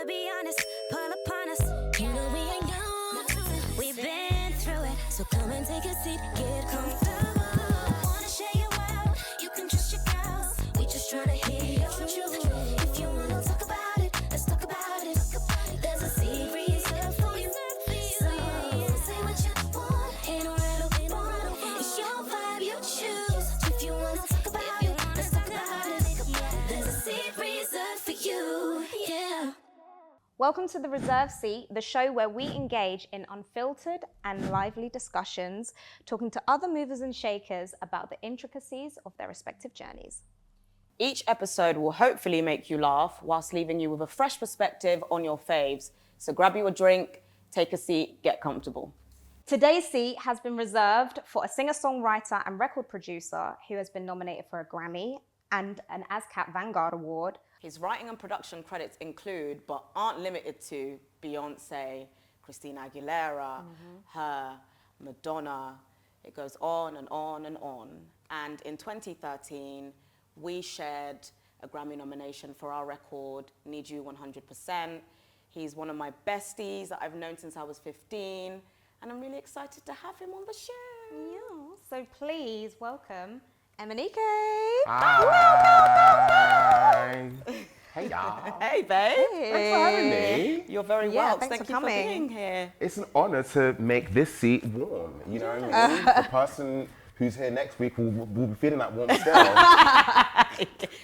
to be honest, pull upon us. You know we ain't young, we've been through it. So come and take a seat, get comfortable. Wanna share your world, you can trust your girls. We just tryna hear your truth. If you wanna talk about it, let's talk about it. There's a seat reserved for you. So say what you want, ain't no right or wrong. It's your vibe, you choose. If you wanna talk about it, let's talk about it. There's a seat reserved for you, yeah. Welcome to The Reserve Seat, the show where we engage in unfiltered and lively discussions, talking to other movers and shakers about the intricacies of their respective journeys. Each episode will hopefully make you laugh whilst leaving you with a fresh perspective on your faves. So grab you a drink, take a seat, get comfortable. Today's seat has been reserved for a singer-songwriter and record producer who has been nominated for a Grammy and an ASCAP Vanguard Award. His writing and production credits include, but aren't limited to, Beyonce, Christina Aguilera, Her, Madonna. It goes on and on and on. And in 2013, we shared a Grammy nomination for our record, Need You 100%. He's one of my besties that I've known since I was 15, and I'm really excited to have him on the show. Yeah, so please welcome MNEK. Hi. Hey, y'all. Hey, babe. Thanks for having me. You're very Yeah, welcome. thanks Thank for you for coming. being here. It's an honor to make this seat warm. You know what I mean? The person who's here next week will be feeling that warm still.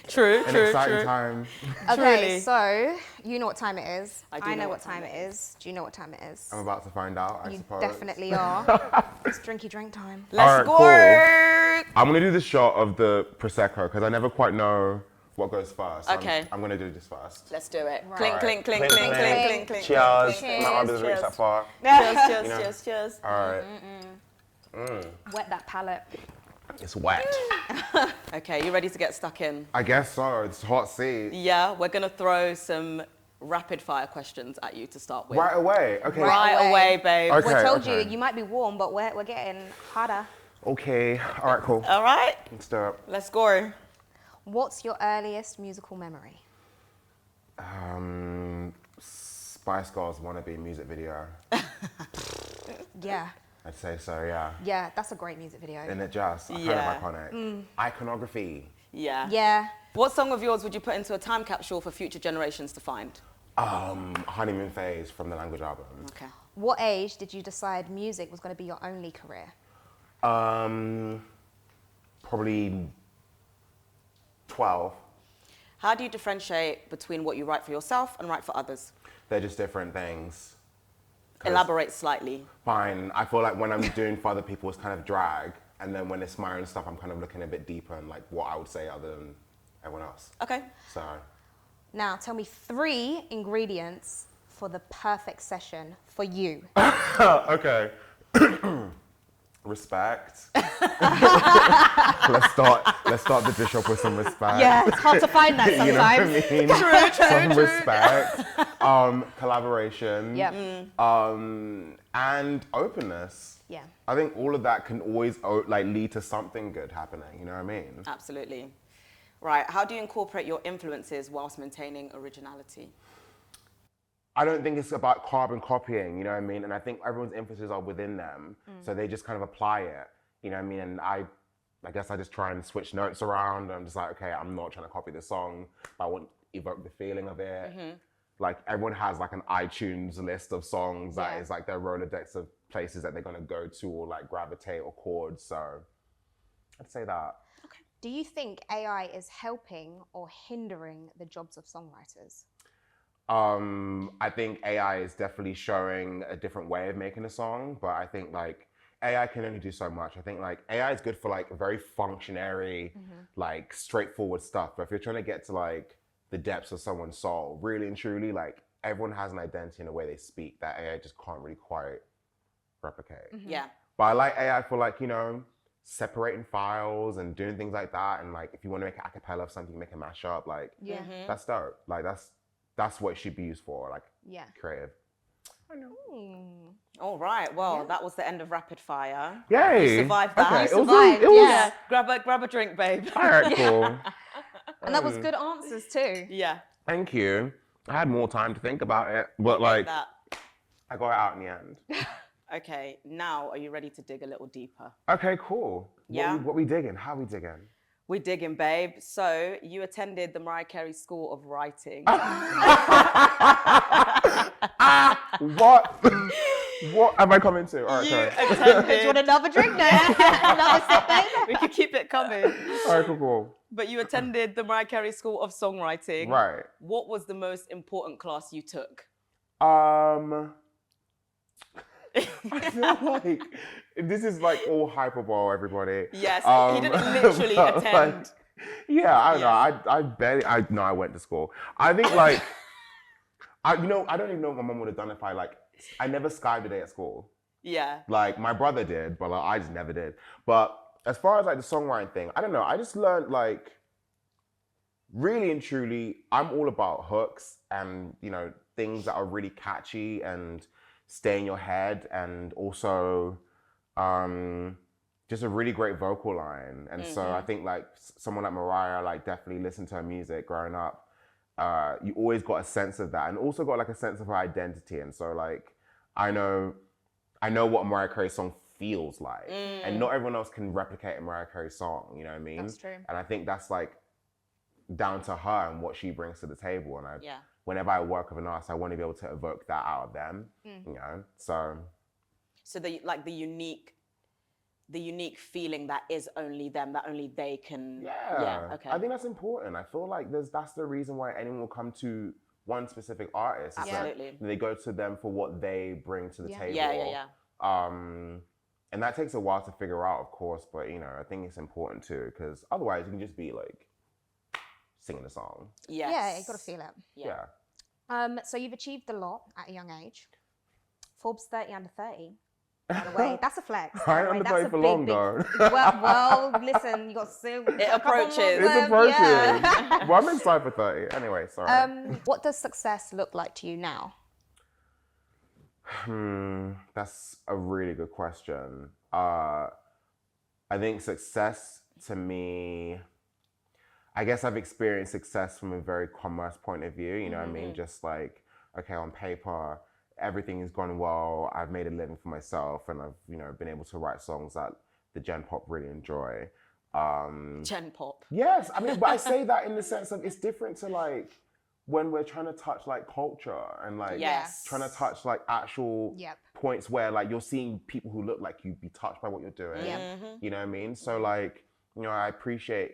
True, An true, exciting true. time. Okay, Truly. so you know what time it is. I do know what time it is. Do you know what time it is? I'm about to find out, I You suppose. definitely are. It's drinky drink time. Let's All go. right, I'm going to do the shot of the Prosecco because I never quite know what goes first. Okay. I'm going to do this first. Let's do it. Right. Clink, clink, clink, Clink, clink, clink. clink, clink, clink. Cheers. clink, My arm doesn't reach cheers. that far. Cheers, cheers, know. cheers, cheers. All right. Wet that palate. It's wet. Okay, you ready to get stuck in? I guess so. It's a hot seat. Yeah, we're going to throw some rapid fire questions at you to start with. Right away. Okay. Right away, babe. Okay. We told you, you might be warm, but we're getting hotter. Okay. All right, cool. All right, Let's do it. let's go. What's your earliest musical memory? Spice Girls Wannabe music video. Yeah. I'd say so, yeah. Yeah, that's a great music video. Isn't it just Yeah. kind of iconic? Iconography. Yeah. Yeah. What song of yours would you put into a time capsule for future generations to find? Honeymoon Phase from the Language album. Okay. What age did you decide music was going to be your only career? Probably 12. How do you differentiate between what you write for yourself and write for others? They're just different things. 'Cause- Elaborate slightly. Fine. I feel like when I'm doing for other people, it's kind of drag. And then when it's my own stuff, I'm kind of looking a bit deeper and like what I would say other than everyone else. Okay. So, Now, tell me 3 ingredients for the perfect session for you. okay. Respect. let's start the dish off with some respect. Yeah, it's hard to find that You know what I sometimes. mean? Some respect, collaboration, Yep. and openness. Yeah. I think all of that can always lead to something good happening. You know what I mean? Absolutely. Right. How do you incorporate your influences whilst maintaining originality? I don't think it's about carbon copying. You know what I mean? And I think everyone's influences are within them, so they just kind of apply it. You know what I mean? And I guess I just try and switch notes around. I'm just like, okay, I'm not trying to copy the song, but I want to evoke the feeling of it. Like everyone has like an iTunes list of songs that is like their Rolodex of places that they're gonna go to or like gravitate or chords. So I'd say that. Do you think AI is helping or hindering the jobs of songwriters? I think AI is definitely showing a different way of making a song, but I think like AI can only do so much. I think like AI is good for like very functionary, like straightforward stuff. But if you're trying to get to like the depths of someone's soul, really and truly, like everyone has an identity in the way they speak that AI just can't really quite replicate. Yeah. But I like AI for like, you know, separating files and doing things like that. And like if you want to make an a cappella of something, make a mashup, like Yeah. that's dope. Like that's what it should be used for, like Yeah. creative. All right. Well, that was the end of rapid fire. Yay! You survived that. Okay, You survived, it was, yeah. Grab a drink, babe. all right, cool. And that was good answers too. Yeah. Thank you. I had more time to think about it, but Like like, that. I got it out in the end. Okay, now are you ready to dig a little deeper? Okay, cool. Yeah? What we digging? How we digging? We digging, babe. So you attended the Mariah Carey School of Writing. What? What am I coming to? All right, You sorry. Do you attended. want another drink? No. Another sip, babe? We could keep it coming. All right, cool. But you attended the Mariah Carey School of Songwriting. Right. What was the most important class you took? I feel like this is like all hyperbole, everybody. Yes, he didn't literally but, attend. like, yeah, I don't know. I barely. I went to school. I think like, I don't even know what my mom would have done if I never skived a day at school. Yeah. Like my brother did, but like, I just never did. But as far as like the songwriting thing, I don't know. I just learned like, really and truly, I'm all about hooks and things that are really catchy and stay in your head, and also just a really great vocal line. And so I think like someone like Mariah, like definitely listened to her music growing up. You always got a sense of that, and also got like a sense of her identity. And so like I know what a Mariah Carey song feels like, and not everyone else can replicate a Mariah Carey song. You know what I mean? That's true. And I think that's like down to her and what she brings to the table. And Yeah. whenever I work with an artist, I want to be able to evoke that out of them. So the unique feeling that is only them, that only they can. yeah, Okay. I think that's important. I feel like that's the reason why anyone will come to one specific artist. is that Absolutely. they go to them for what they bring to the table. Yeah. And that takes a while to figure out, of course, but I think it's important too, because otherwise you can just be like singing a song. Yes. Yeah, you got to feel it. Yeah. So you've achieved a lot at a young age. Forbes 30 under 30. By the way, that's a flex. I ain't under 30 for long, though. Well, listen, you got It approaches. It's approaching. Well, I'm excited for 30. Anyway, sorry. What does success look like to you now? That's a really good question. I think success to me, I guess I've experienced success from a very commerce point of view, you know what I mean? Just like, okay, on paper, everything has gone well. I've made a living for myself, and I've, been able to write songs that the Gen Pop really enjoy. Gen Pop. Yes, I mean, but I say that in the sense of it's different to like when we're trying to touch like culture and like Yes. trying to touch like actual Yep. points where like you're seeing people who look like you be touched by what you're doing. Yep. You know what I mean? So like, I appreciate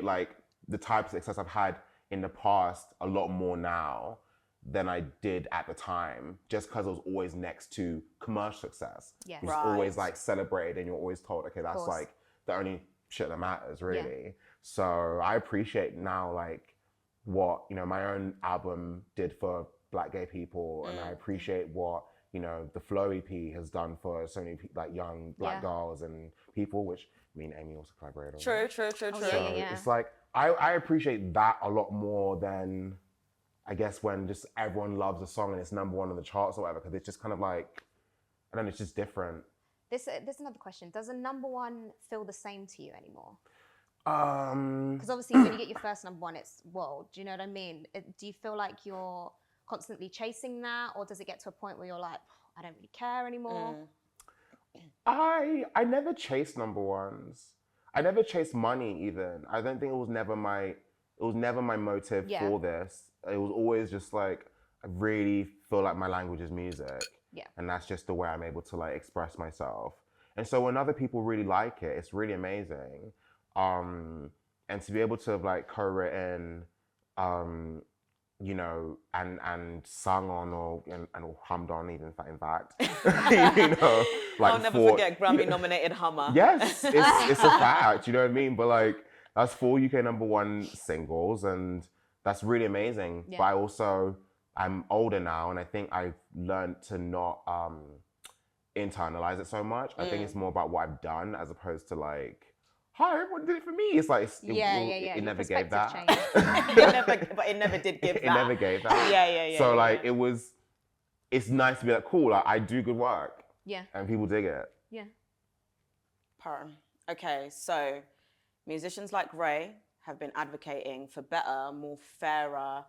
like the type of success I've had in the past a lot more now than I did at the time, just because I was always next to commercial success. Yes. It's Right. always like celebrated, and you're always told, okay, that's course. like the only shit that matters, really. So I appreciate now like what my own album did for Black gay people, and I appreciate what the Flow EP has done for so many like young Black girls and people, which me and Amy also collaborated on. True. Oh, So yeah. it's like I appreciate that a lot more than I guess when just everyone loves a song and it's number one on the charts or whatever, because it's just kind of like, I don't know, it's just different. There's another question. Does a number one feel the same to you anymore? Um, Because obviously when you get your first number one, it's world. Do you know what I mean? Do you feel like you're constantly chasing that, or does it get to a point where you're like, I don't really care anymore? I never chased number ones. I never chased money even. I don't think it was never my motive for this. It was always just like, I really feel like my language is music. Yeah. And that's just the way I'm able to like express myself. And so when other people really like it, it's really amazing. And to be able to have like co-written, and sung on and hummed on even in fact, like I'll never forget Grammy-nominated Hummer. Yes, it's a fact, you know what I mean? But like, that's 4 UK number one singles, and that's really amazing. Yeah. But I'm older now, and I think I've learned to not internalize it so much. I think it's more about what I've done as opposed to like, hi, everyone did it for me. It's like, it never gave that. But it never did give that. It never gave that. Yeah. So like, it's nice to be like, cool, like, I do good work. Yeah. And people dig it. Yeah. Okay, so musicians like Ray have been advocating for better, more fairer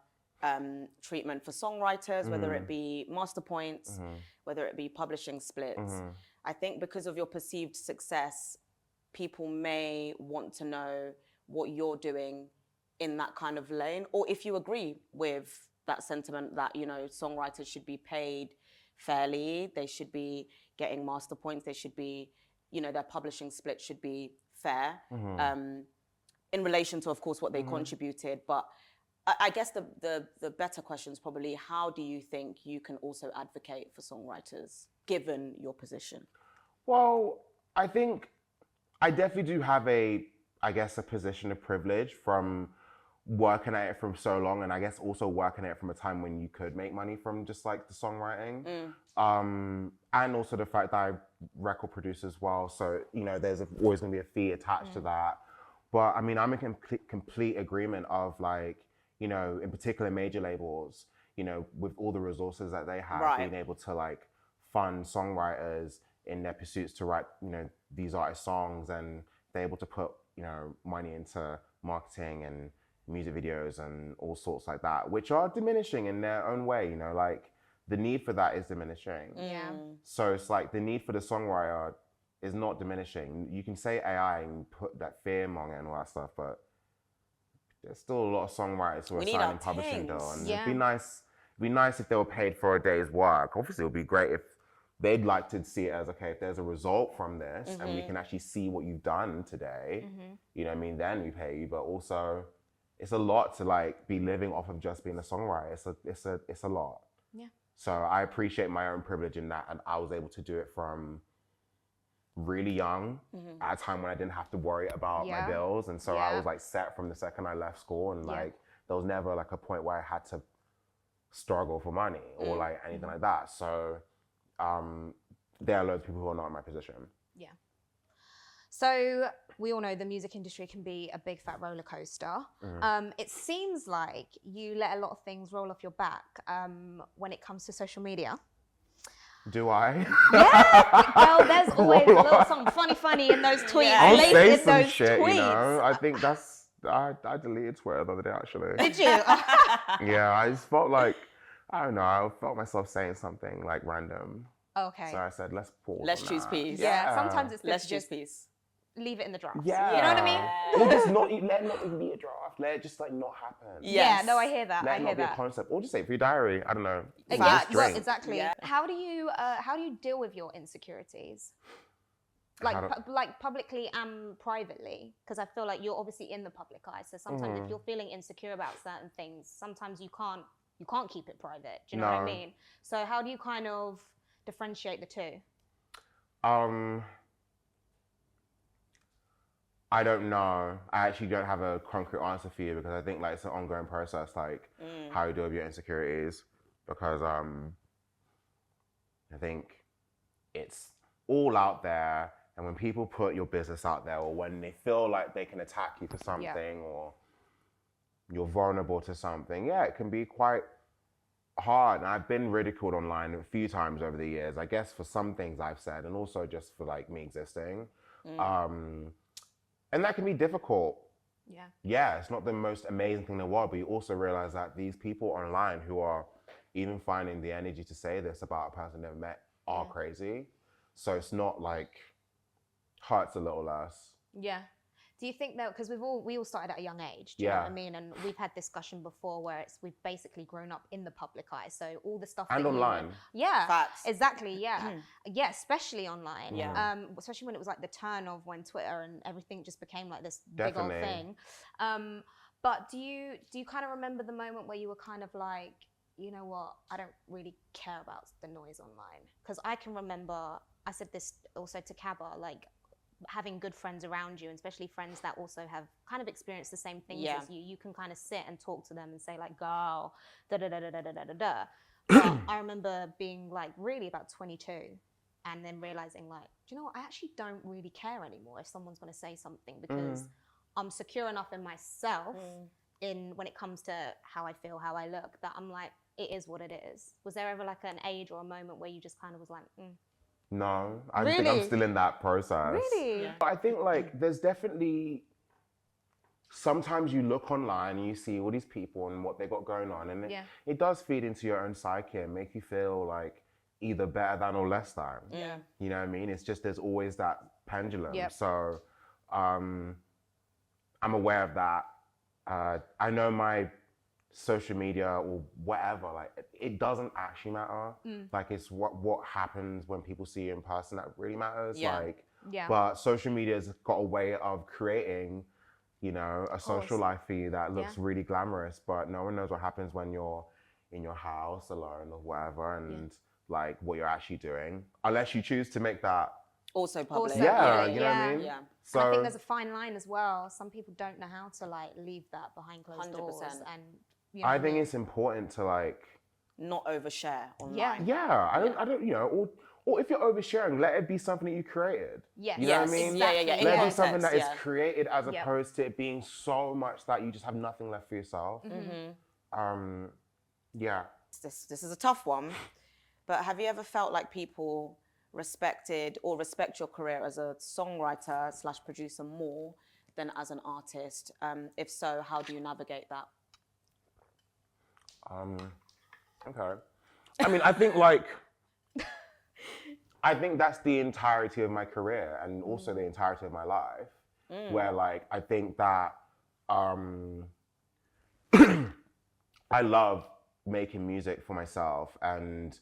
treatment for songwriters, whether it be master points, whether it be publishing splits. I think because of your perceived success, people may want to know what you're doing in that kind of lane, or if you agree with that sentiment that, you know, songwriters should be paid fairly, they should be getting master points, they should be, you know, their publishing split should be fair, in relation to, of course, what they contributed. But I guess the better question is probably, how do you think you can also advocate for songwriters, given your position? Well, I think I definitely do have a position of privilege from working at it from so long, and I guess also working at it from a time when you could make money from just like the songwriting, and also the fact that I record produce as well. So, you know, there's always going to be a fee attached to that. But I mean, I'm in complete agreement of, like, you know, in particular major labels, you know, with all the resources that they have, being able to like fund songwriters in their pursuits to write, you know, these artist songs, and they're able to put, you know, money into marketing and music videos and all sorts like that, which are diminishing in their own way, you know, like the need for that is diminishing. So it's like the need for the songwriter is not diminishing. You can say AI and put that fear among it and all that stuff, but there's still a lot of songwriters who are signing publishing deal, and it'd be nice if they were paid for a day's work. Obviously, it would be great if they'd like to see it as, okay, if there's a result from this and we can actually see what you've done today, you know what I mean, then we pay you. But also, it's a lot to like be living off of just being a songwriter. It's a lot. Yeah. So I appreciate my own privilege in that, and I was able to do it from really young, at a time when I didn't have to worry about my bills, and so I was like set from the second I left school, and like there was never like a point where I had to struggle for money or like anything like that. So there are loads of people who are not in my position. Yeah. So we all know the music industry can be a big fat roller coaster. It seems like you let a lot of things roll off your back when it comes to social media. Do I? Yeah. Well, there's always a little something funny in those tweets. I'll laced say with some those shit, tweets. you know. I think that's I deleted Twitter the other day, actually. Did you? Yeah, I just felt like, I don't know, I felt myself saying something like random. Okay. So I said, let's pause. Let's choose peace. Yeah. Sometimes it's good Let's to choose just peace. leave it in the draft. Yeah. You know what I mean? Or just let it not even be a draft. Let it just like not happen. Yeah, no, I hear that. Let I it hear not be that. a concept. Or just say it for your diary. I don't know. Exactly. Drink. Exactly. Yeah. How do you deal with your insecurities? Like publicly and privately, because I feel like you're obviously in the public eye. So sometimes if you're feeling insecure about certain things, sometimes you can't keep it private. Do you know what I mean? So how do you kind of differentiate the two? I don't know. I actually don't have a concrete answer for you, because I think like it's an ongoing process, like how you deal with your insecurities, because I think it's all out there, and when people put your business out there, or when they feel like they can attack you for something, or you're vulnerable to something, it can be quite hard. And I've been ridiculed online a few times over the years, I guess, for some things I've said, and also just for like me existing. And that can be difficult. Yeah, it's not the most amazing thing in the world, but you also realize that these people online who are even finding the energy to say this about a person they've met are crazy. So it's not like, hurts a little less. Yeah. Do you think that, because we all started at a young age, do you know what I mean? And we've had discussion before where we've basically grown up in the public eye. So all the stuff and that online. Facts. Exactly. Yeah. Yeah, especially online. Yeah. Especially when it was like the turn of when Twitter and everything just became like this Definitely. big old thing. But do you kind of remember the moment where you were kind of like, you know what, I don't really care about the noise online? Because I can remember, I said this also to Kabba, like, having good friends around you, and especially friends that also have kind of experienced the same things as you can kind of sit and talk to them and say like, girl, da da da da da da da da. But I remember being like really about 22 and then realizing like, do you know what, I actually don't really care anymore if someone's going to say something, because I'm secure enough in myself in when it comes to how I feel, how I look, that I'm like, it is what it is. Was there ever like an age or a moment where you just kind of was like, No, I think I'm still in that process. Really? Yeah. But I think like there's definitely, sometimes you look online and you see all these people and what they got going on, and it does feed into your own psyche and make you feel like either better than or less than. Yeah. You know what I mean? It's just there's always that pendulum. Yep. So I'm aware of that. I know my social media or whatever, like it doesn't actually matter. Like it's what happens when people see you in person that really matters. Yeah. Like, Yeah. but social media's got a way of creating, you know, a social life for you that looks really glamorous, but no one knows what happens when you're in your house alone or whatever, and like what you're actually doing, unless you choose to make that Also public. Also- yeah, yeah, you know what I yeah. mean? Yeah. So And I think there's a fine line as well. Some people don't know how to like leave that behind closed doors, 100%. and you know I what think mean? it's important to like, Not overshare online. Yeah. I don't, you know, or if you're oversharing, let it be something that you created. Yes. You know what I Yes. mean? Yeah, yeah, yeah. Exactly. Let it In be something that is context, created as Yep. opposed to it being so much that you just have nothing left for yourself. Yeah. This is a tough one, but have you ever felt like people respected or respect your career as a songwriter / producer more than as an artist? If so, how do you navigate that? Okay. I mean, I think like, I think that's the entirety of my career and also the entirety of my life, where like, I think that I love making music for myself and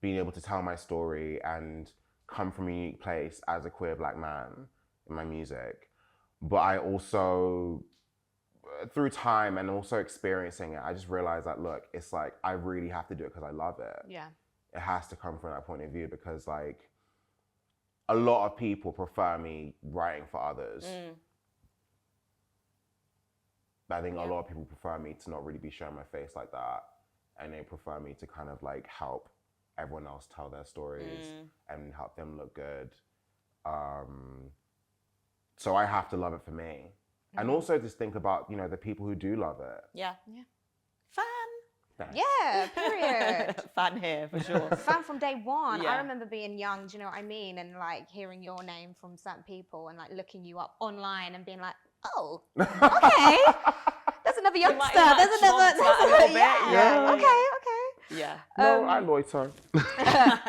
being able to tell my story and come from a unique place as a queer black man in my music. But I also, through time and also experiencing it, I just realized that, look, it's like, I really have to do it because I love it. Yeah. It has to come from that point of view because like, a lot of people prefer me writing for others. But I think a lot of people prefer me to not really be showing my face like that. And they prefer me to kind of like help everyone else tell their stories and help them look good. So I have to love it for me. And also just think about, you know, the people who do love it. Yeah. Yeah. Fan. Thanks. Yeah, period. Fan here for sure. Fan from day one. Yeah. I remember being young, do you know what I mean? And like hearing your name from certain people and like looking you up online and being like, oh, okay. There's another youngster. There's another. a little bit. Yeah. Yeah. Okay. Yeah. No, I loiter.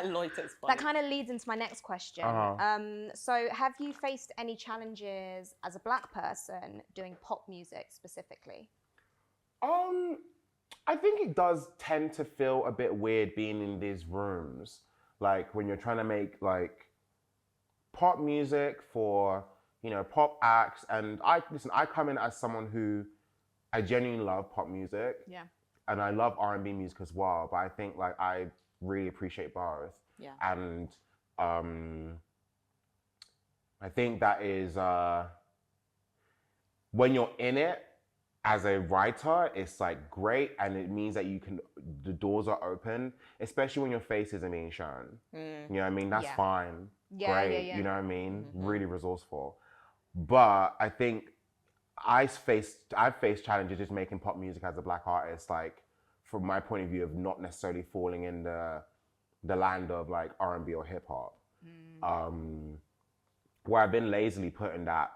Loiter's funny. That kind of leads into my next question. So, have you faced any challenges as a black person doing pop music specifically? I think it does tend to feel a bit weird being in these rooms, like when you're trying to make like pop music for, you know, pop acts. And I come in as someone who I genuinely love pop music. Yeah. And I love R&B music as well, but I think like I really appreciate both. Yeah. And I think that is when you're in it as a writer, it's like great, and it means that the doors are open, especially when your face isn't being shown. You know what I mean? That's fine. Yeah, great. yeah. You know what I mean? Really resourceful. But I think I've faced challenges just making pop music as a black artist, like from my point of view of not necessarily falling in the land of like R&B or hip hop, where I've been lazily put in that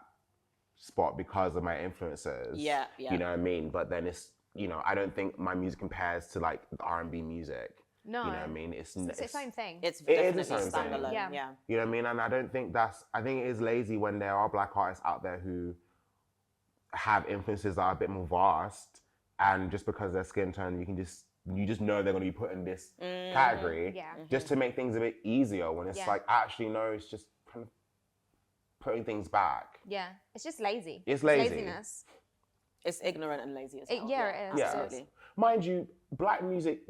spot because of my influences. Yeah, yeah. You know what I mean? But then it's, you know, I don't think my music compares to like the R&B music. No. You know what I mean? It's its own thing. It's It definitely is its own thing. standalone. Yeah. Yeah. You know what I mean? And I don't think I think it is lazy when there are black artists out there who have influences that are a bit more vast, and just because they're skin tone, you just know they're going to be put in this category, Yeah. just to make things a bit easier. When it's like, actually, no, it's just kind of putting things back. Yeah. It's just lazy. It's lazy. Laziness. It's ignorant and lazy as well. It is. Yeah. Absolutely. Mind you, black music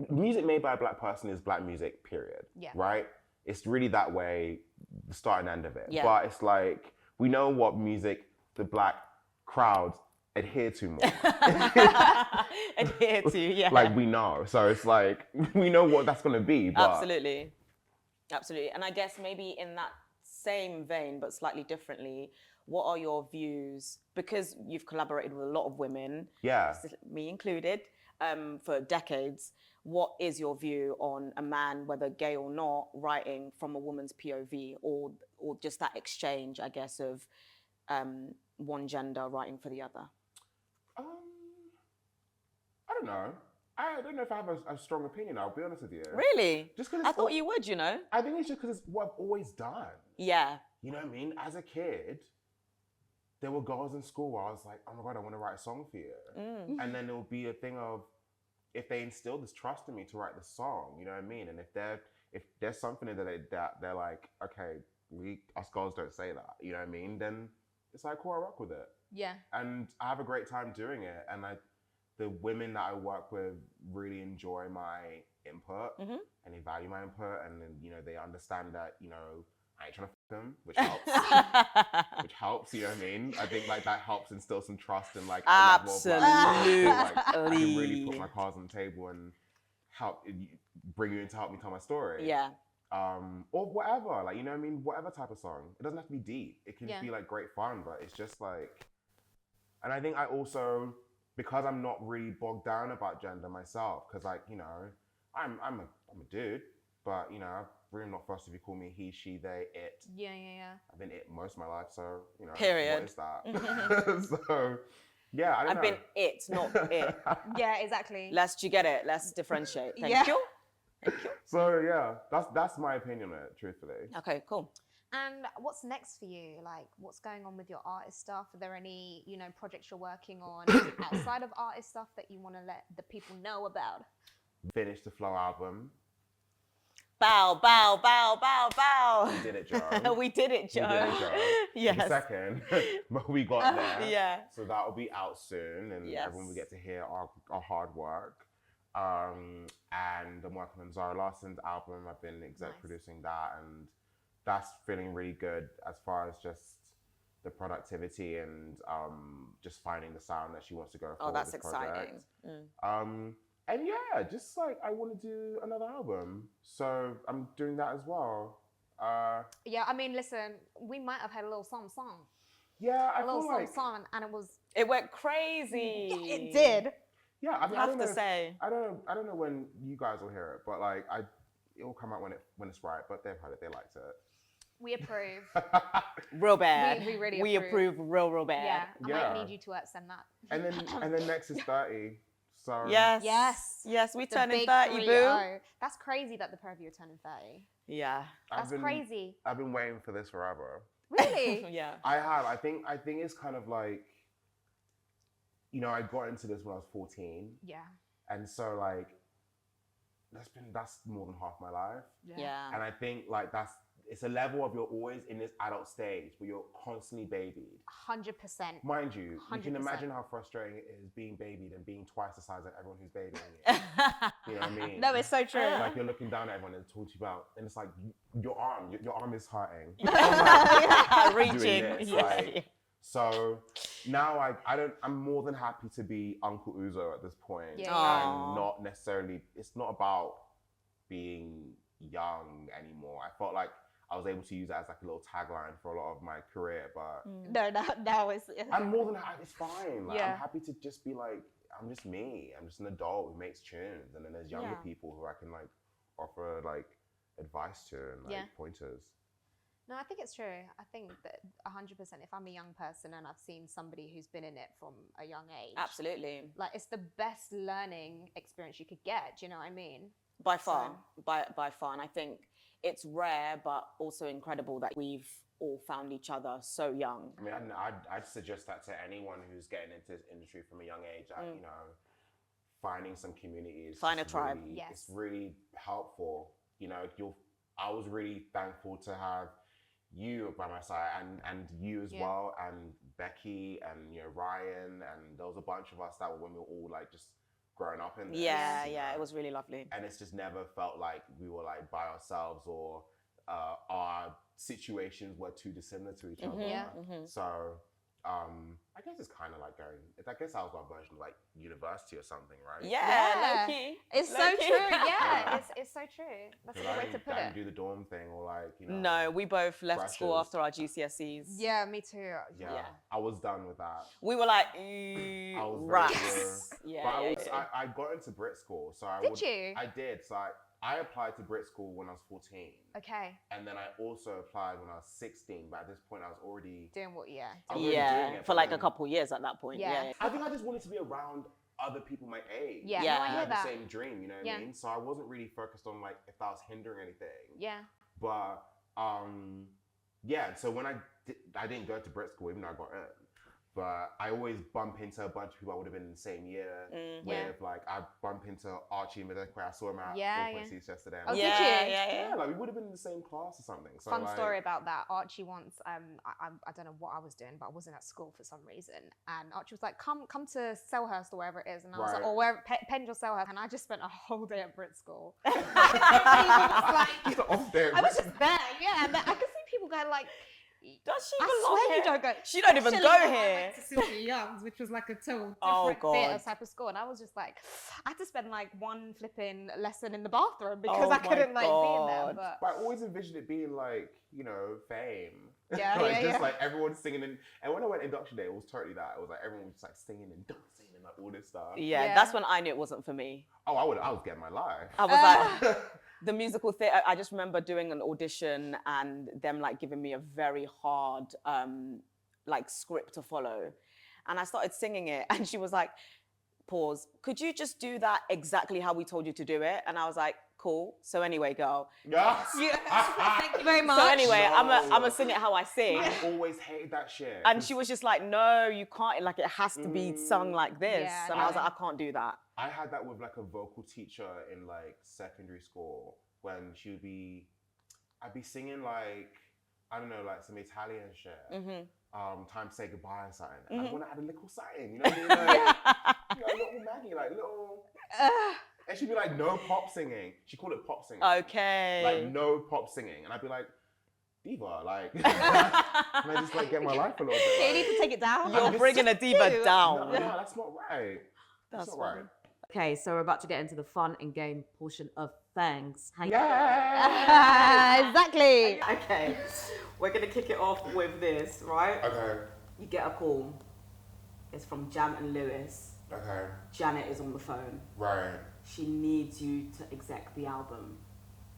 made by a black person is black music, period. Yeah. Right? It's really that way, the start and end of it. Yeah. But it's like, we know what music the black crowds adhere to more. Adhere to, yeah. Like, we know. So it's like, we know what that's going to be. But Absolutely. Absolutely. And I guess maybe in that same vein, but slightly differently, what are your views? Because you've collaborated with a lot of women, yeah. me included, for decades. What is your view on a man, whether gay or not, writing from a woman's POV, or just that exchange, I guess, of one gender writing for the other? I don't know. I don't know if I have a strong opinion. I'll be honest with you. Really? Just because I thought you would, you know? I think it's just because it's what I've always done. Yeah. You know what I mean? As a kid, there were girls in school where I was like, oh my God, I want to write a song for you. And then there will be a thing of, if they instill this trust in me to write the song, you know what I mean? And if there's something that they're like, okay, us girls don't say that, you know what I mean? Then it's like, cool, I rock with it. Yeah. And I have a great time doing it. And the women that I work with really enjoy my input and they value my input. And then, you know, they understand that, you know, I ain't trying to f them, which helps. Which helps, you know what I mean? I think like that helps instill some trust and like a level of like, I can really put my cards on the table and help bring you in to help me tell my story. Yeah. Or whatever, like, you know what I mean? Whatever type of song. It doesn't have to be deep. It can just be like great fun, but it's just like, and I think I also, because I'm not really bogged down about gender myself, because like, you know, I'm a dude, but you know, I'm really not fussed if you call me he, she, they, it. Yeah. I've been it most of my life, so you know. Period. What is that? So yeah, I don't know. I've been it, not it. Yeah, exactly. Do you get it? Let's differentiate. Thank you. Thank you. So yeah, that's my opinion on it, truthfully. Okay, cool. And what's next for you? Like, what's going on with your artist stuff? Are there any, you know, projects you're working on outside of artist stuff that you want to let the people know about? Finished the Flow album. Bow, bow, bow, bow, bow. We did it, Joe. We did it, Joe. Yes. The second, but we got there. Yeah. So that will be out soon, and everyone will get to hear our hard work. And I'm working on Zara Larson's album. I've been exec producing that, and that's feeling really good as far as just the productivity and just finding the sound that she wants to go for. Oh, that's with this exciting. project. And yeah, just like I want to do another album, so I'm doing that as well. Yeah, I mean, listen, we might have had a little song. Yeah, I a little feel like song, and It went crazy. Yeah, it did. yeah. I mean, I I don't have know. to say. I don't know when you guys will hear it, but like it will come out when it's right. But they've heard it, they liked it. We approve. Real bad. We really we approve. real bad. Yeah, I Yeah. might need you to send that. And then next is 30. So Yes, we The turning big 30, 3-0. boo. That's crazy that the pair of you are turning 30. Yeah. That's crazy. I've been waiting for this forever. Really? Yeah. I have. I think it's kind of like, you know, I got into this when I was 14. Yeah. And so like that's more than half my life. Yeah. And I think like it's a level of you're always in this adult stage where you're constantly babied. 100%. Mind you, you can 100%. imagine how frustrating it is being babied and being twice the size of everyone who's babying you. You know what I mean? No, it's so true. Like you're looking down at everyone and talking to you about, and it's like your arm is hurting. Reaching. Doing this, Yeah. like, so now I'm more than happy to be Uncle Uzo at this point. Yeah. And not necessarily, it's not about being young anymore. I felt like I was able to use that as like a little tagline for a lot of my career, but No, it's. I'm more than happy. It's fine. Like, Yeah. I'm happy to just be like, I'm just me. I'm just an adult who makes tunes, and then there's younger people who I can like offer like advice to and like pointers. No, I think it's true. I think that 100%. If I'm a young person and I've seen somebody who's been in it from a young age, Absolutely. like it's the best learning experience you could get. Do you know what I mean? By far. By far. And I think it's rare, but also incredible that we've all found each other so young. I mean, I'd suggest that to anyone who's getting into this industry from a young age. That you know, finding some communities, Find a tribe. Really, Yes. It's really helpful. You know, I was really thankful to have you by my side and you as well, and Becky and you know Ryan, and there was a bunch of us that were when we were all like just growing up in this. Yeah, you yeah, know? it was really lovely. And it's just never felt like we were like by ourselves or our situations were too dissimilar to each other. Yeah. So I guess it's kind of like going. I guess that was our version of like university or something, right? Yeah, low key. It's so Low-key. true. Yeah, it's so true. That's a good way to put I it. didn't do the dorm thing or like you know. No, we both left school Pressures. after our GCSEs. Yeah, me too. Yeah, I was done with that. We were like, I was very rats. blue. Yeah, But yeah. I got into Brit school, so I Did you? I did. So I applied to Brit School when I was 14. Okay. And then I also applied when I was 16, but at this point I was already... Doing what? Yeah. I was already doing Yeah, it, for but like a then- couple years at that point. Yeah. Yeah. I think I just wanted to be around other people my age. Yeah. Yeah. No, I I hear had that. the same dream, you know what Yeah. I mean? So I wasn't really focused on like if that was hindering anything. Yeah. But yeah, so when I didn't go to Brit School, even though I got in, but I always bump into a bunch of people I would have been in the same year with. Like I bump into Archie and Medekwe. I saw him at Yeah, 4.6 yesterday. Oh, Yeah, did you? yeah. Yeah, like we would have been in the same class or something. So Fun like, story about that. Archie once, I don't know what I was doing, but I wasn't at school for some reason. And Archie was like, come to Selhurst or wherever it is. And I was like, Right. or wherever, Penge or Selhurst. And I just spent a whole day at Brit School. He's off there. I was just there, yeah. And I could see people going like, Does she I belong swear here? you don't go. She don't even Especially go when I here. went to Sylvia Young's, which was like a total Oh, different God. theatre type of school. And I was just like, I had to spend like one flipping lesson in the bathroom because Oh I my couldn't like be in there. God. But But I always envisioned it being like, you know, fame. Yeah, like yeah, just yeah. like everyone singing and when I went induction day, it was totally that. It was like everyone was just like singing and dancing and like all this stuff. Yeah, Yeah. that's when I knew it wasn't for me. Oh, I was getting my life. I was like, the musical theatre, I just remember doing an audition and them like giving me a very hard like script to follow. And I started singing it and she was like, pause, could you just do that exactly how we told you to do it? And I was like, cool. So anyway, girl. Yes. thank you very much. So anyway, No. I'm a sing it how I sing. I always hated that shit. And she was just like, no, you can't, like it has to be sung like this. Yeah, and I was like, I can't do that. I had that with like a vocal teacher in like secondary school when I'd be singing like, I don't know, like some Italian shit. Time to say goodbye or something. And I want to add a little something, you know what I mean? Like, you know, little Maggie, like little. And she'd be like, no pop singing. She called it pop singing. Okay. Like no pop singing. And I'd be like, diva, like, can I just like get my life a little bit? You Like, need to take it down. You're bringing a diva no, down. no, that's not right. That's not funny. right. Okay, so we're about to get into the fun and game portion of Thanks. Yeah. Exactly. Okay, we're gonna kick it off with this, right? Okay. You get a call. It's from Jam and Lewis. Okay. Janet is on the phone. Right. She needs you to exec the album.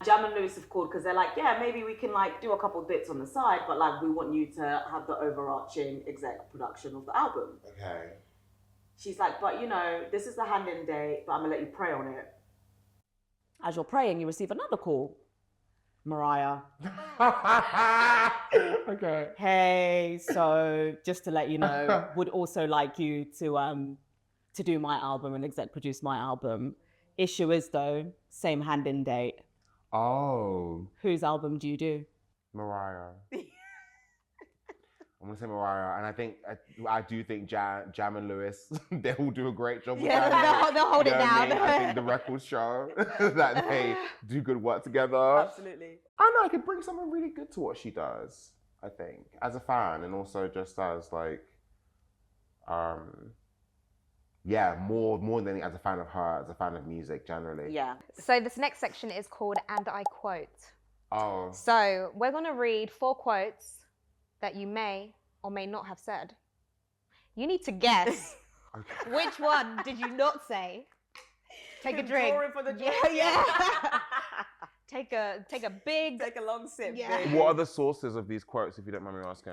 Jam and Lewis have called because they're like, yeah, maybe we can like do a couple bits on the side, but like we want you to have the overarching exec production of the album. Okay. She's like, but you know, this is the hand-in date, but I'm gonna let you pray on it. As you're praying, you receive another call. Mariah. Okay. Hey, so just to let you know, would also like you to do my album and exec produce my album. Issue is though, same hand in date. Oh, Whose album do you do? Mariah. I'm gonna say Mariah, and I think I do think Jam and Lewis they will do a great job with Yeah, that. they'll hold You it know what I down. mean? I think the records show that they do good work together. Absolutely. I know I could bring something really good to what she does. I think as a fan, and also just as like, yeah, more than as a fan of her, as a fan of music generally. Yeah. So this next section is called And I Quote. Oh. So we're going to read 4 quotes that you may or may not have said. You need to guess Okay. which one did you not say. Take a drink. Drawing for the drink. Yeah. Take a big. Take a long sip. Yeah. babe. What are the sources of these quotes, if you don't mind me asking?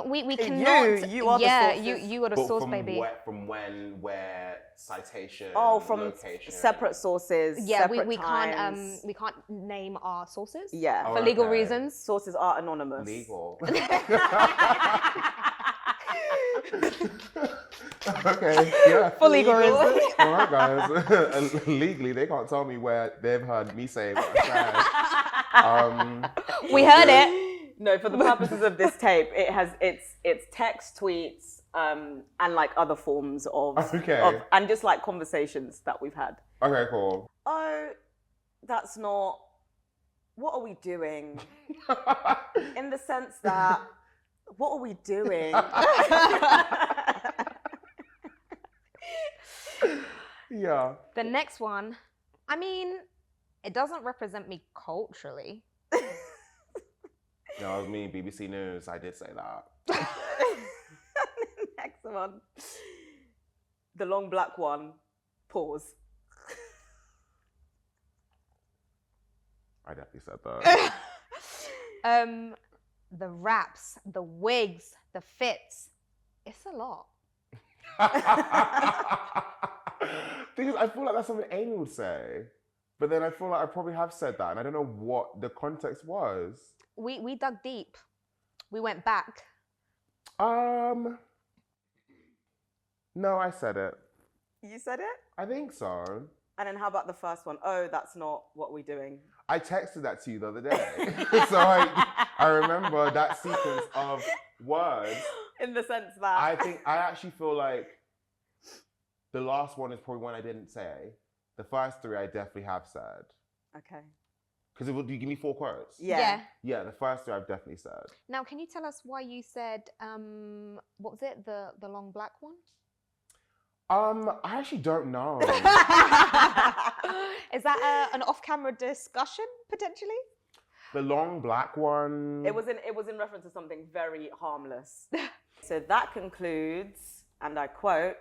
We cannot. you are the yeah, sources. you are the But source, from baby. from when, where, citation, Oh, from location. separate sources. Yeah, separate we times. can't name our sources. Yeah. Oh, For legal okay. reasons. Sources are anonymous. Legal. Okay, yeah. For legal reasons. All right, guys. Legally, they can't tell me where they've heard me say what I said. We heard it. No, for the purposes of this tape, it's text, tweets, and like other forms of, Okay. and just like conversations that we've had. Okay, cool. Oh, that's not. What are we doing? In the sense that, what are we doing? Yeah. The next one, I mean, it doesn't represent me culturally. No, it was me, BBC News. I did say that. Next one. The long black one. Pause. I definitely said that. The raps, the wigs, the fits. It's a lot. Thing is, I feel like that's something Amy would say. But then I feel like I probably have said that, and I don't know what the context was. We dug deep. We went back. No, I said it. You said it? I think so. And then how about the first one? Oh, that's not what we're doing. I texted that to you the other day. So I remember that sequence of words. In the sense that... I actually feel like the last one is probably one I didn't say. The first three I definitely have said. Okay. Because do you give me 4 quotes? Yeah. Yeah, the first three I've definitely said. Now, can you tell us why you said, what was it? The long black one? I actually don't know. Is that an off-camera discussion, potentially? The long black one. It was in reference to something very harmless. So that concludes, and I quote,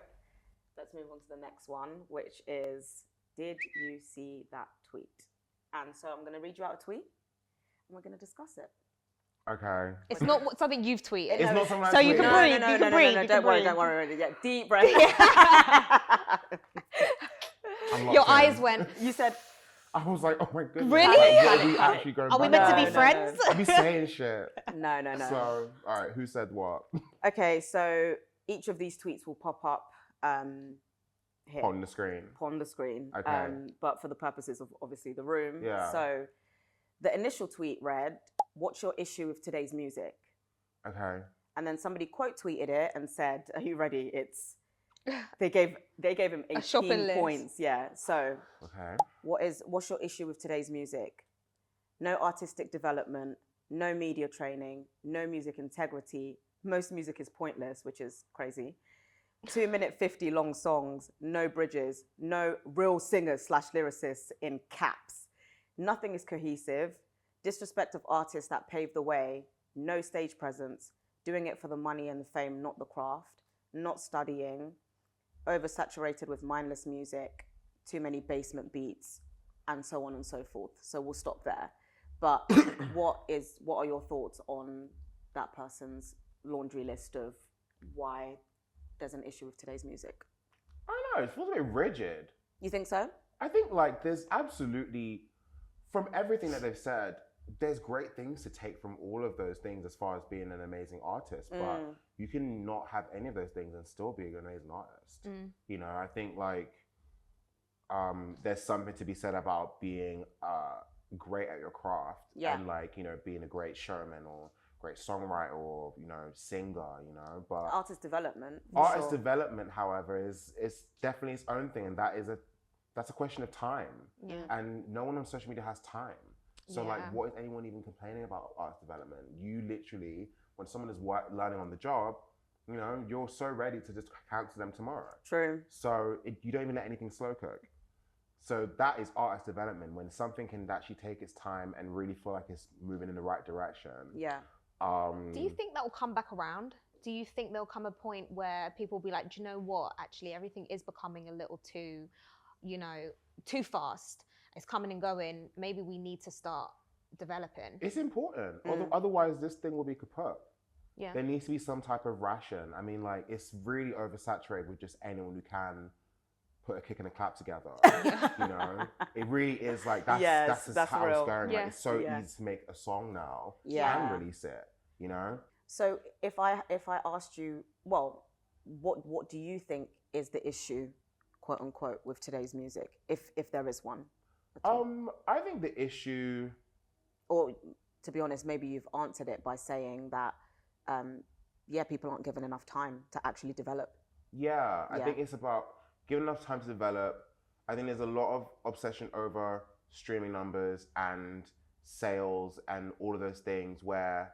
let's move on to the next one, which is, did you see that tweet? And so I'm going to read you out a tweet, and we're going to discuss it. Okay. It's not something you've tweeted. It's not something I So you tweeted. can breathe. You can breathe. Don't worry. Yeah, deep breath. I'm locked Your in. eyes went. You said, I was like, oh my goodness. Really? Like, what are we actually going Are we back meant to on? be friends? I'll be saying shit. no. So, all right, who said what? Okay, so each of these tweets will pop up here. On the screen. On the screen. Okay. But for the purposes of obviously the room. Yeah. So the initial tweet read, "What's your issue with today's music?" Okay. And then somebody quote tweeted it and said, "Are you ready?" They gave him A shopping 18 list. points. Yeah. So Okay. what's your issue with today's music? No artistic development, no media training, no music integrity. Most music is pointless, which is crazy. 2-minute 50 long songs, no bridges, no real singers / lyricists in caps. Nothing is cohesive. Disrespect of artists that paved the way. No stage presence. Doing it for the money and the fame, not the craft. Not studying. Oversaturated with mindless music. Too many basement beats, and so on and so forth. So we'll stop there. But what are your thoughts on that person's laundry list of why there's an issue with today's music? I don't know, it feels a bit rigid. You think so? I think like there's absolutely, from everything that they've said, there's great things to take from all of those things as far as being an amazing artist, but you can not have any of those things and still be an amazing artist. You know, I think like there's something to be said about being great at your craft and like, you know, being a great showman or great songwriter or, you know, singer, you know, but Artist development. artist development, however, is definitely its own thing, and that's a question of time. And no one on social media has time. So like, what is anyone even complaining about artist development? You literally, when someone is learning on the job, you know, you're so ready to just cancel them tomorrow. True. So you don't even let anything slow cook. So that is artist development, when something can actually take its time and really feel like it's moving in the right direction. Yeah. Do you think that will come back around? Do you think there'll come a point where people will be like, do you know what? Actually, everything is becoming a little too, you know, too fast. It's coming and going. Maybe we need to start developing. It's important. Otherwise, this thing will be kaput. Yeah. There needs to be some type of ration. I mean, like, it's really oversaturated with just anyone who can put a kick and a clap together. You know, it really is like that's how real. it's going. Yeah. Like, it's so easy to make a song now Yeah. and release it. You know. So if I asked you, well, what do you think is the issue, quote unquote, with today's music, if there is one? at all? I think the issue, Or to be honest, maybe you've answered it by saying that, people aren't given enough time to actually develop. I think it's about giving enough time to develop. I think there's a lot of obsession over streaming numbers and sales and all of those things, where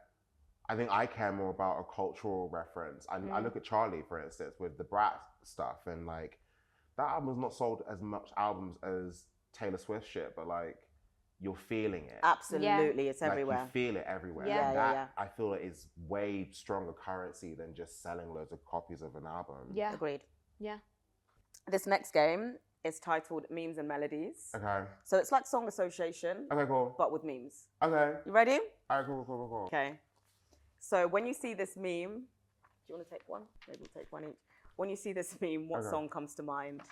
I think I care more about a cultural reference. I look at Charlie, for instance, with the Brat stuff, and like that album was not sold as much albums as Taylor Swift shit, but like you're feeling it. Absolutely, it's Like, everywhere. you feel it everywhere. Yeah. And Yeah, that, yeah. I feel it is way stronger currency than just selling loads of copies of an album. Yeah. Agreed. Yeah. This next game is titled Memes and Melodies. Okay. So it's like song association, Okay, cool. but with memes. Okay. You ready? All right, cool. Okay. So when you see this meme, do you want to take one? Maybe we'll take one each. When you see this meme, what song comes to mind?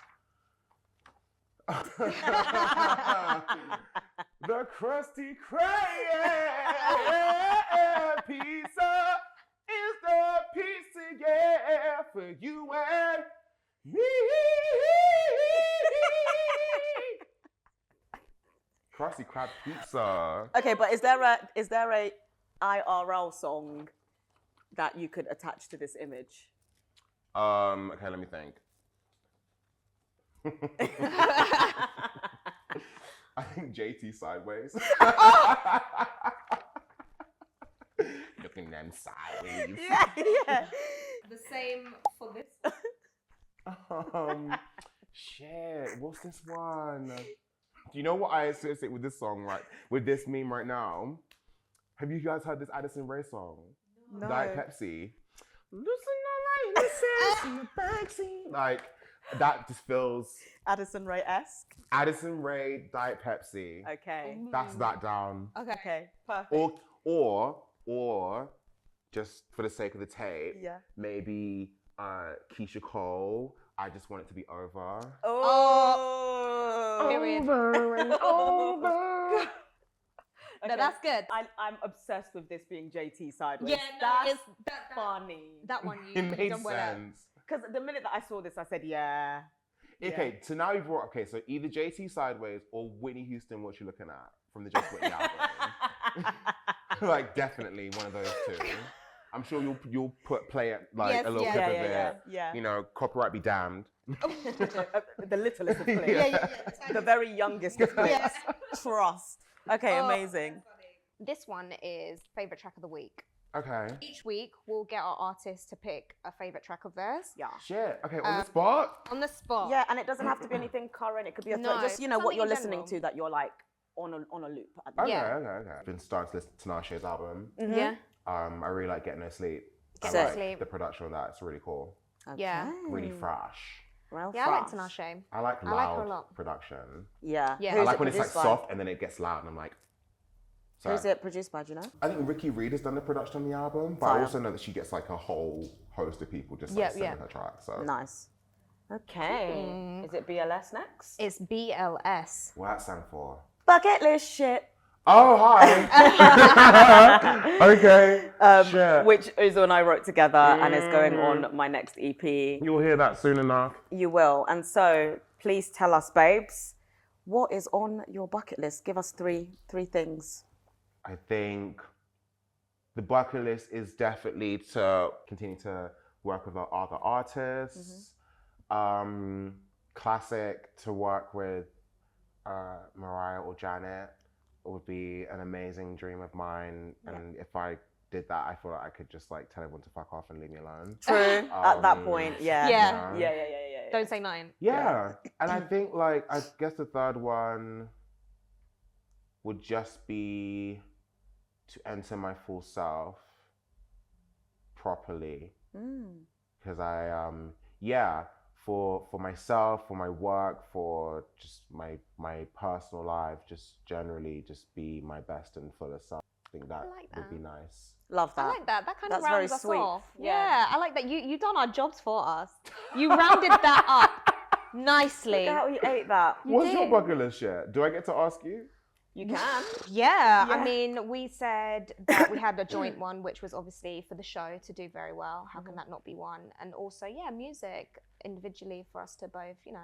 The Krusty Krab pizza is the pizza, yeah, for you and me. Krusty Krab pizza. Okay, but is there a IRL song that you could attach to this image? Okay, let me think. I think JT Sideways. Looking them sideways. Yeah. The same for this. Shit, what's this one? Do you know what I associate with this song, right? With this meme right now? Have you guys heard this Addison Rae song? No. Diet Pepsi. Like, that just feels Addison Rae-esque. Addison Rae, Diet Pepsi. Okay. That's that down. Okay. Perfect. Or just for the sake of the tape, Yeah. maybe Keisha Cole, I Just Want It to Be Over. Oh. Period. Over and over. No, that's good. I'm obsessed with this being JT Sideways. Yeah, no, that's it's that funny. That one It you made done well at. sense. Because the minute that I saw this, I said, yeah. Okay, so now you've brought, so either JT Sideways or Whitney Houston, What You Looking At, from the Just Whitney album. Like, definitely one of those two. I'm sure you'll play it, like, Yes, a little yeah. clip Yeah, of it. yeah. You know, copyright be damned. The littlest of clips. Yeah. The very youngest of clips. Trust. Okay, amazing. This one is favorite track of the week. Okay. Each week, we'll get our artists to pick a favorite track of theirs. Yeah. Shit. Okay, on the spot? On the spot. Yeah, and it doesn't have to be anything current. It could be a No, just, you know, what something you're in listening general. to that you're like on a loop. At the Okay, Yeah. okay. I've been starting to listen to Tinashe's album. Yeah. I really like Get No Sleep. I Get No like Sleep. the production of that. It's really cool. Yeah. Really fresh. Real Yeah, I like fast. Tinashe. I like I like her a loud lot. production. Yeah. Yeah. Who's I it like when it's like produced by? soft and then it gets loud and I'm like, sorry. Who's it produced by, do you know? I think Ricky Reed has done the production on the album, but I Fire. also know that she gets like a whole host of people just Yeah, like singing yeah. her track. So Nice. Okay. Is it BLS next? It's BLS. what that stand for? Bucket list shit. Oh, hi. Okay. Shit. Which Uzo and I wrote together and is going on my next EP. You'll hear that soon enough. You will. And so please tell us, babes, what is on your bucket list? Give us three things. I think the bucket list is definitely to continue to work with other artists. Classic to work with Mariah or Janet would be an amazing dream of mine. And if I did that, I feel like I could just like tell everyone to fuck off and leave me alone. True. At that point, yeah. Yeah. You know? Yeah. Don't say nine. Yeah. And I think like, I guess the third one would just be to enter my full self properly. Because I, for myself, for my work, for just my personal life, just generally just be my best and fullest self. I think that like would be that. nice. Love that. I like that. That kind of That's very rounds us sweet. off. Yeah. Yeah, I like that. You done our jobs for us. You rounded that up nicely. Look at how you ate that. What's your did. bucket list shit? Do I get to ask you? You can. Yeah, Yeah. I mean, we said that we had a joint one, which was obviously for the show to do very well. How can that not be one? And also, yeah, music individually for us to both, you know,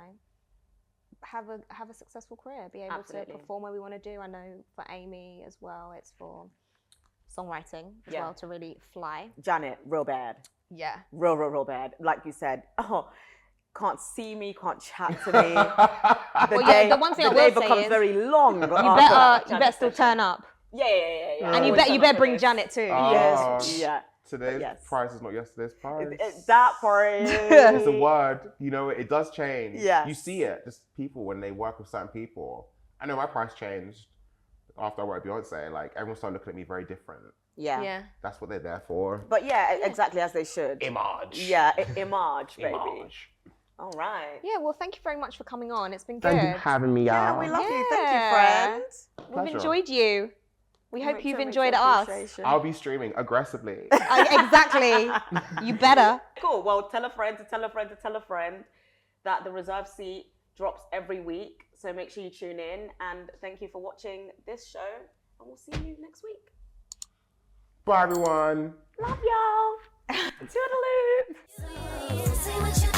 have a successful career, be able Absolutely. to perform where we want to do. I know for Amy as well, it's for songwriting as Yeah. well to really fly. Janet, real bad. Yeah. Real bad. Like you said, can't see me, can't chat to me. The one thing I the will day say becomes is very long. you better still turn up. Yeah. And you Always better bring this. Janet too. Yes. Yeah. Today's Yes. price is not yesterday's price. That part. It's a word, you know, it does change. Yes. You see it, just people, when they work with certain people. I know my price changed after I worked with Beyonce. Like, everyone started looking at me very different. Yeah. Yeah. That's what they're there for. But yeah, exactly as they should. Image. Yeah, image, baby. Image. All right. Yeah, well, thank you very much for coming on. It's been good. Thank you for having me, y'all. Yeah, we love you. Thank you, Yeah. friend. We've Pleasure. enjoyed you. We hope Mucho, you've mucho enjoyed us. appreciation. I'll be streaming aggressively. Exactly. You better. Cool. Well, tell a friend to tell a friend to tell a friend that the reserved seat drops every week. So make sure you tune in. And thank you for watching this show. And we'll see you next week. Bye, everyone. Love y'all. Toodaloo. Say what you